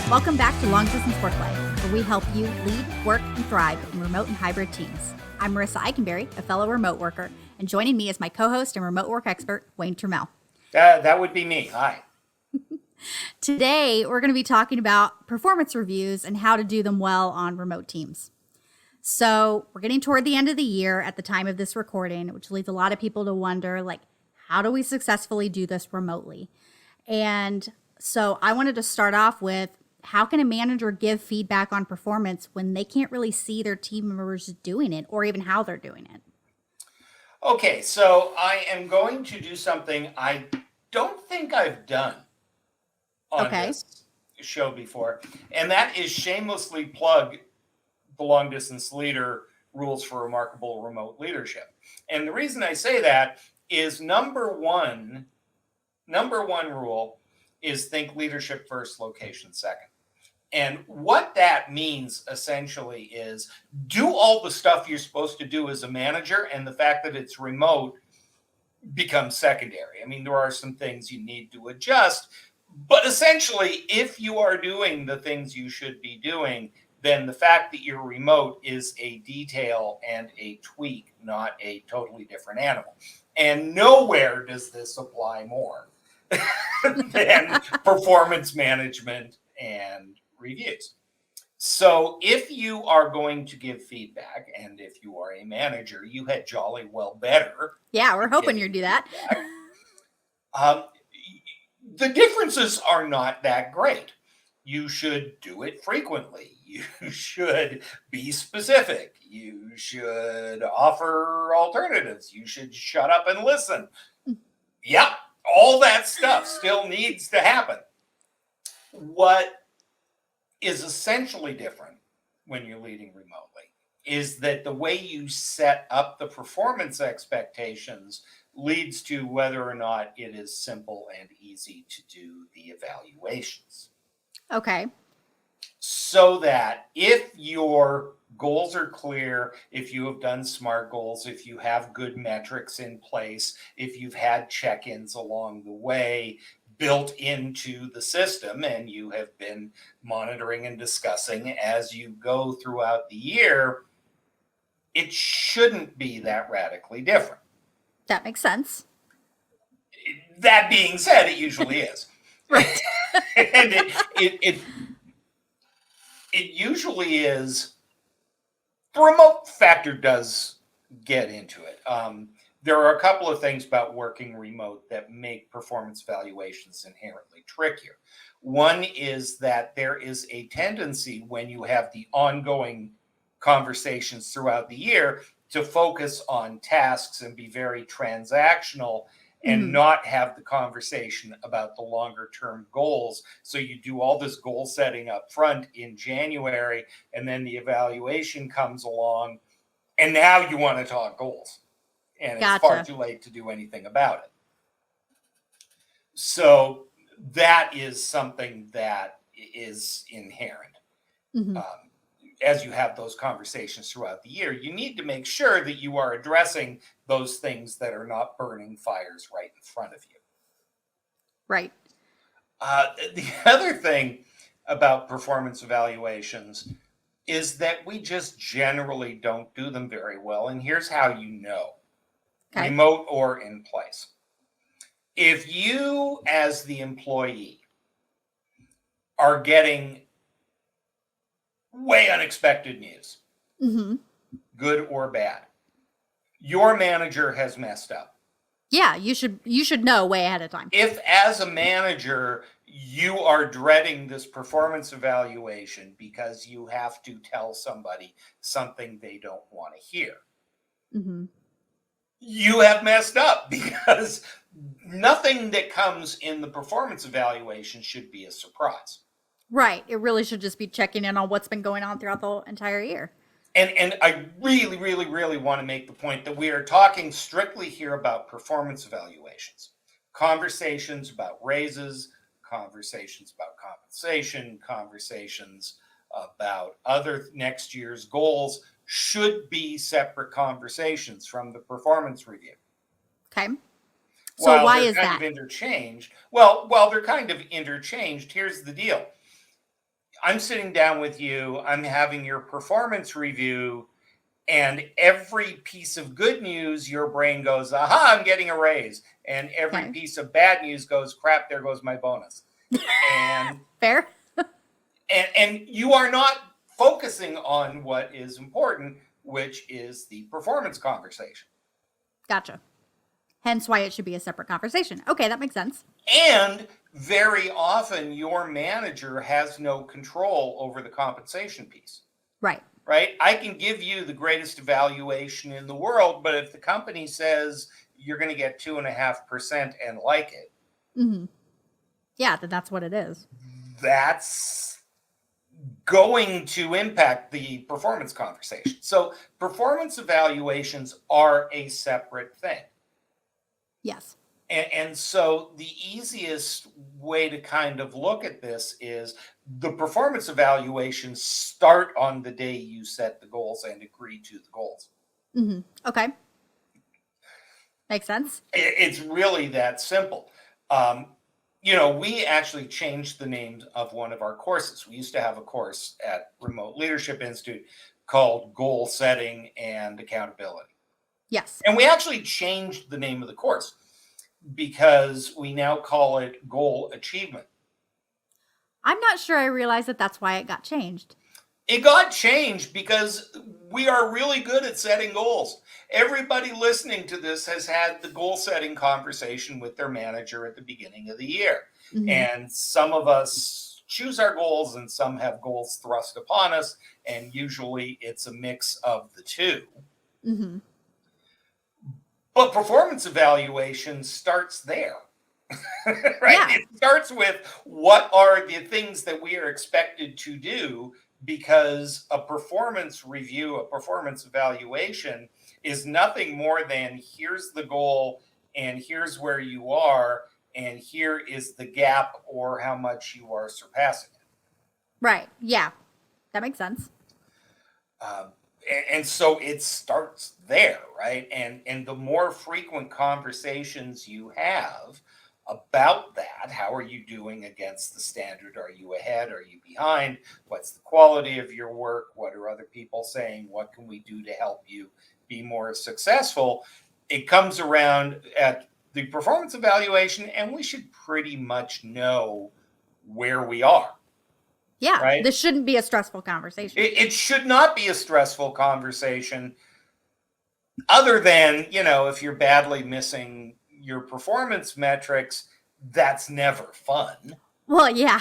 Welcome back to Long Distance Worklife, where we help you lead, work, and thrive in remote and hybrid teams. I'm Marissa Eikenberry, a fellow remote worker, and joining me is my co-host and remote work expert, Wayne Turmel. That would be me. Hi. Today, we're going to be talking about performance reviews and how to do them well on remote teams. So we're getting toward the end of the year at the time of this recording, which leads a lot of people to wonder, how do we successfully do this remotely? And so I wanted to start off with, how can a manager give feedback on performance when they can't really see their team members doing it or even how they're doing it? Okay, so I am going to do something I don't think I've done on this show before, and that is shamelessly plug the Long Distance Leader Rules for Remarkable Remote Leadership. And the reason I say that is number one rule is think leadership first, location second. And what that means essentially is do all the stuff you're supposed to do as a manager, and the fact that it's remote becomes secondary. I mean, there are some things you need to adjust, but essentially, if you are doing the things you should be doing, then the fact that you're remote is a detail and a tweak, not a totally different animal. And nowhere does this apply more than performance management and reviews. So if you are going to give feedback, and if you are a manager, you had jolly well better. Yeah, we're hoping you do that. The differences are not that great. You should do it frequently. You should be specific. You should offer alternatives. You should shut up and listen. Yep, all that stuff still needs to happen. What is essentially different when you're leading remotely is that the way you set up the performance expectations leads to whether or not it is simple and easy to do the evaluations. Okay. So that if your goals are clear, if you have done SMART goals, if you have good metrics in place, if you've had check-ins along the way built into the system, and you have been monitoring and discussing as you go throughout the year, it shouldn't be that radically different. That makes sense. That being said, it usually is. Right. And it usually is. The remote factor does get into it. There are a couple of things about working remote that make performance evaluations inherently trickier. One is that there is a tendency when you have the ongoing conversations throughout the year to focus on tasks and be very transactional and not have the conversation about the longer term goals. So you do all this goal setting up front in January, and then the evaluation comes along, and now you want to talk goals. And it's far too late to do anything about it. So that is something that is inherent. As you have those conversations throughout the year, you need to make sure that you are addressing those things that are not burning fires right in front of you. Right. The other thing about performance evaluations is that we just generally don't do them very well. And here's how you know. Okay. Remote or in place. If you, as the employee, are getting way unexpected news, good or bad, your manager has messed up. Yeah, you should know way ahead of time. If, as a manager, you are dreading this performance evaluation because you have to tell somebody something they don't want to hear, you have messed up, because nothing that comes in the performance evaluation should be a surprise. Right. It really should just be checking in on what's been going on throughout the entire year. And I really, really, really want to make the point that we are talking strictly here about performance evaluations. Conversations about raises, conversations about compensation, conversations about other next year's goals should be separate conversations from the performance review. Okay. So why is that? Interchanged. Well, while they're kind of interchanged, here's the deal. I'm sitting down with you, I'm having your performance review, and every piece of good news, your brain goes, aha, I'm getting a raise. And every Okay. piece of bad news goes, crap, there goes my bonus. And Fair. and you are not focusing on what is important, which is the performance conversation. Gotcha. Hence why it should be a separate conversation. Okay, that makes sense. And very often your manager has no control over the compensation piece. Right. Right? I can give you the greatest evaluation in the world, but if the company says you're going to get 2.5% and like it, Mm-hmm. Yeah, then that's what it is. that's going to impact the performance conversation. So performance evaluations are a separate thing. Yes. And so the easiest way to kind of look at this is the performance evaluations start on the day you set the goals and agree to the goals. Mm-hmm. Okay. Makes sense. It's really that simple. We actually changed the name of one of our courses. We used to have a course at Remote Leadership Institute called Goal Setting and Accountability. Yes. And we actually changed the name of the course because we now call it Goal Achievement. I'm not sure I realized that that's why it got changed. It got changed because we are really good at setting goals. Everybody listening to this has had the goal setting conversation with their manager at the beginning of the year. Mm-hmm. And some of us choose our goals and some have goals thrust upon us. And usually it's a mix of the two. Mm-hmm. But performance evaluation starts there. Right? Yeah. It starts with what are the things that we are expected to do, because a performance review, a performance evaluation is nothing more than here's the goal and here's where you are and here is the gap or how much you are surpassing it. Right. Yeah. That makes sense. And so it starts there, right? And the more frequent conversations you have about that, how are you doing against the standard? Are you ahead? Are you behind? What's the quality of your work? What are other people saying? What can we do to help you be more successful? It comes around at the performance evaluation, and we should pretty much know where we are. Yeah. Right? This shouldn't be a stressful conversation. It should not be a stressful conversation, other than, if you're badly missing your performance metrics, that's never fun. Well, yeah.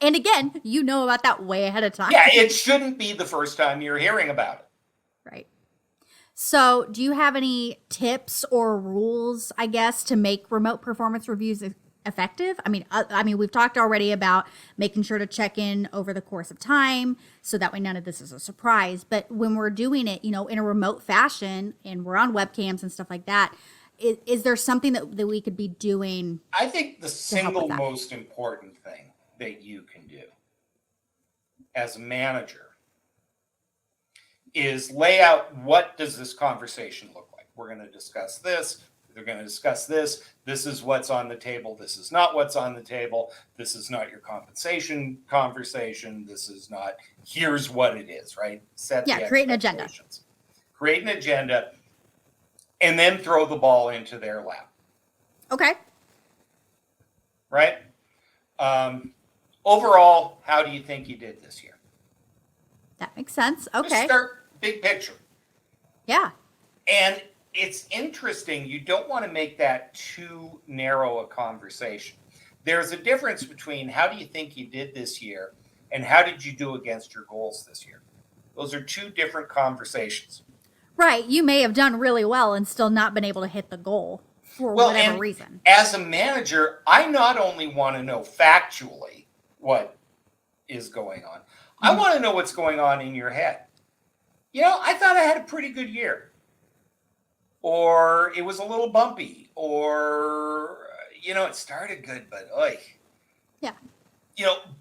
And again, you know about that way ahead of time. Yeah, it shouldn't be the first time you're hearing about it. Right. So, do you have any tips or rules, I guess, to make remote performance reviews effective? I mean, we've talked already about making sure to check in over the course of time so that way none of this is a surprise. But when we're doing it, in a remote fashion and we're on webcams and stuff like that, is there something that we could be doing? I think the single most important thing that you can do as a manager is lay out, what does this conversation look like? We're going to discuss this. They're going to discuss this. This is what's on the table. This is not what's on the table. This is not your compensation conversation. This is not, here's what it is, right? Create an agenda. Create an agenda and then throw the ball into their lap. Okay. Right? Overall, how do you think you did this year? That makes sense. Okay. Just start big picture. Yeah. And it's interesting. You don't want to make that too narrow a conversation. There's a difference between how do you think you did this year and how did you do against your goals this year? Those are two different conversations. Right. You may have done really well and still not been able to hit the goal for whatever reason. As a manager, I not only want to know factually what is going on, I want to know what's going on in your head. I thought I had a pretty good year. Or it was a little bumpy. Or, it started good, but yeah.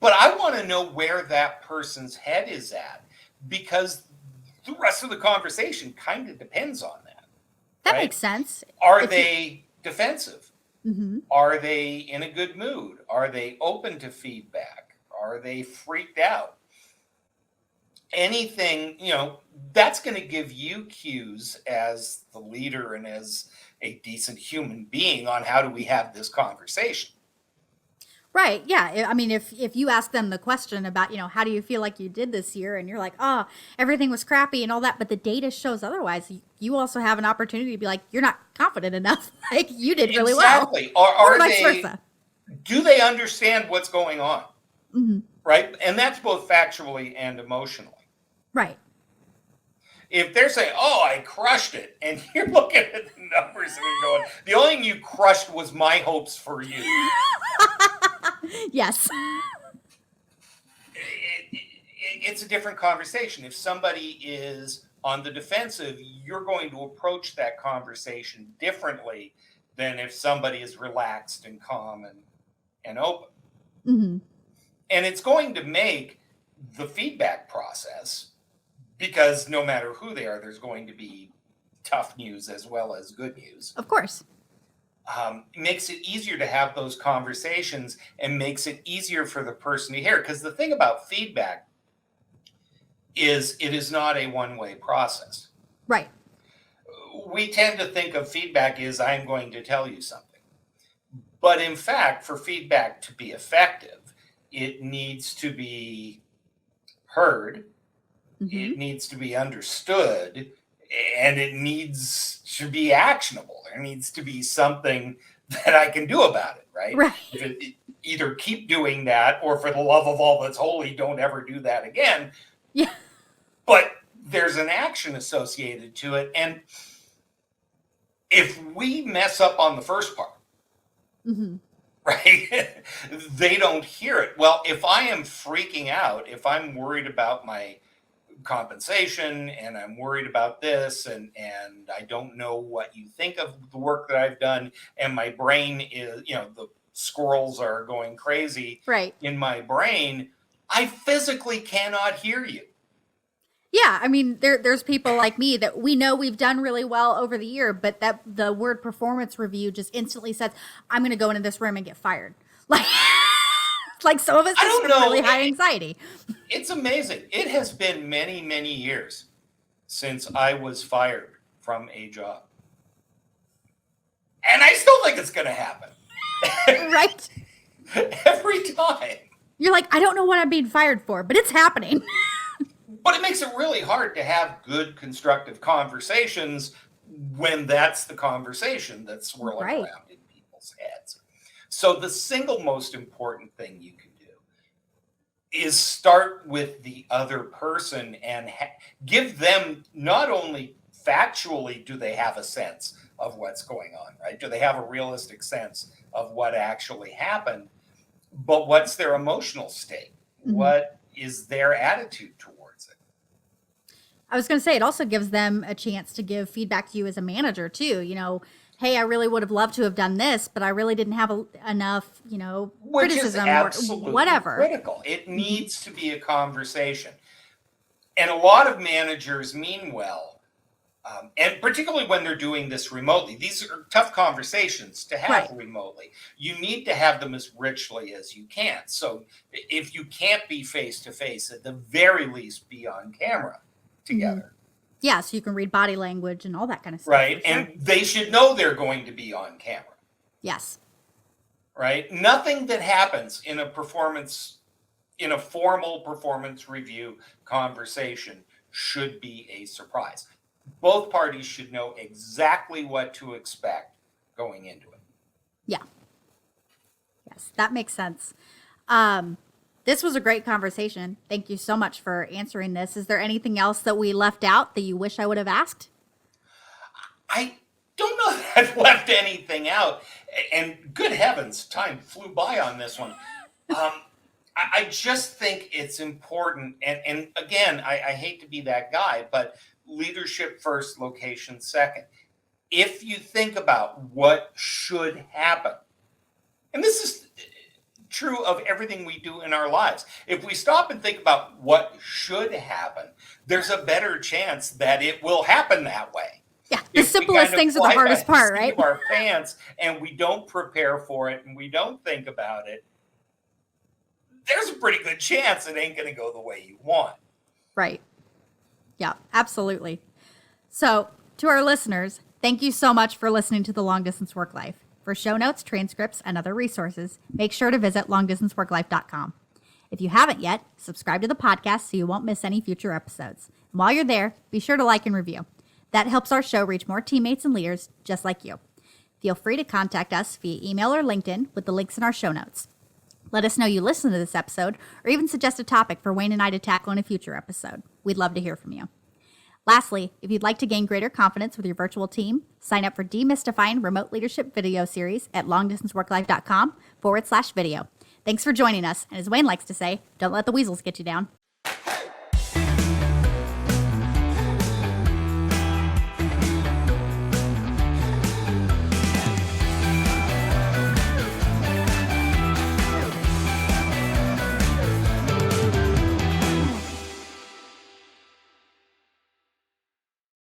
But I want to know where that person's head is at, because the rest of the conversation kind of depends on that. That makes sense. Are they defensive? Mm-hmm. Are they in a good mood? Are they open to feedback? Are they freaked out? Anything, that's going to give you cues as the leader and as a decent human being on how do we have this conversation. Right. Yeah. I mean, if you ask them the question about, how do you feel like you did this year? And you're like, oh, everything was crappy and all that. But the data shows otherwise. You also have an opportunity to be like, you're not confident enough. Like you did really exactly. well. Or vice versa. Do they understand what's going on? Mm-hmm. Right. And that's both factually and emotionally. Right. If they're saying, oh, I crushed it, and you're looking at the numbers and you're going, the only thing you crushed was my hopes for you. Yes. It's a different conversation. If somebody is on the defensive, you're going to approach that conversation differently than if somebody is relaxed and calm and open. Mm-hmm. And it's going to make the feedback process, because no matter who they are, there's going to be tough news as well as good news. Of course. Makes it easier to have those conversations and makes it easier for the person to hear. Because the thing about feedback is it is not a one-way process. Right. We tend to think of feedback as I'm going to tell you something. But in fact, for feedback to be effective, it needs to be heard. Mm-hmm. It needs to be understood, and it needs to be actionable. There needs to be something that I can do about it, right? Right. Either keep doing that, or for the love of all that's holy, don't ever do that again. Yeah. But there's an action associated to it. And if we mess up on the first part, mm-hmm. right, they don't hear it. Well, if I am freaking out, if I'm worried about my compensation and I'm worried about this and I don't know what you think of the work that I've done, and my brain is, the squirrels are going crazy right in my brain, I physically cannot hear you. Yeah, I mean, there's people like me that we know we've done really well over the year, but that the word performance review just instantly says, I'm going to go into this room and get fired. Like some of us have really high anxiety. It's amazing. It has been many, many years since I was fired from a job. And I still think it's going to happen. Right? Every time. You're like, I don't know what I'm being fired for, but it's happening. But it makes it really hard to have good, constructive conversations when that's the conversation that's swirling around in people's heads. So the single most important thing you can do is start with the other person and give them, not only factually do they have a sense of what's going on, right? Do they have a realistic sense of what actually happened? But what's their emotional state? Mm-hmm. What is their attitude towards it? I was going to say, it also gives them a chance to give feedback to you as a manager too. Hey, I really would have loved to have done this, but I really didn't have enough, Which criticism is absolutely or whatever. Critical. It needs to be a conversation. And a lot of managers mean well, and particularly when they're doing this remotely. These are tough conversations to have remotely. You need to have them as richly as you can. So if you can't be face-to-face, at the very least be on camera together. Mm-hmm. Yeah, so you can read body language and all that kind of stuff. Right, and they should know they're going to be on camera. Yes. Right? Nothing that happens in a formal performance review conversation should be a surprise. Both parties should know exactly what to expect going into it. Yeah. Yes, that makes sense. This was a great conversation. Thank you so much for answering this. Is there anything else that we left out that you wish I would have asked? I don't know that I've left anything out. And good heavens, time flew by on this one. I just think it's important. And again, I hate to be that guy, but leadership first, location second. If you think about what should happen, and this is true of everything we do in our lives. If we stop and think about what should happen, there's a better chance that it will happen that way. Yeah, the simplest things are the hardest part, right? Our pants, and we don't prepare for it, and we don't think about it. there's a pretty good chance it ain't going to go the way you want. Right. Yeah, absolutely. So, to our listeners, thank you so much for listening to the Long Distance Work Life. For show notes, transcripts, and other resources, make sure to visit longdistanceworklife.com. If you haven't yet, subscribe to the podcast so you won't miss any future episodes. And while you're there, be sure to like and review. That helps our show reach more teammates and leaders just like you. Feel free to contact us via email or LinkedIn with the links in our show notes. Let us know you listened to this episode or even suggest a topic for Wayne and I to tackle in a future episode. We'd love to hear from you. Lastly, if you'd like to gain greater confidence with your virtual team, sign up for Demystifying Remote Leadership video series at longdistanceworklife.com/video. Thanks for joining us. And as Wayne likes to say, don't let the weasels get you down.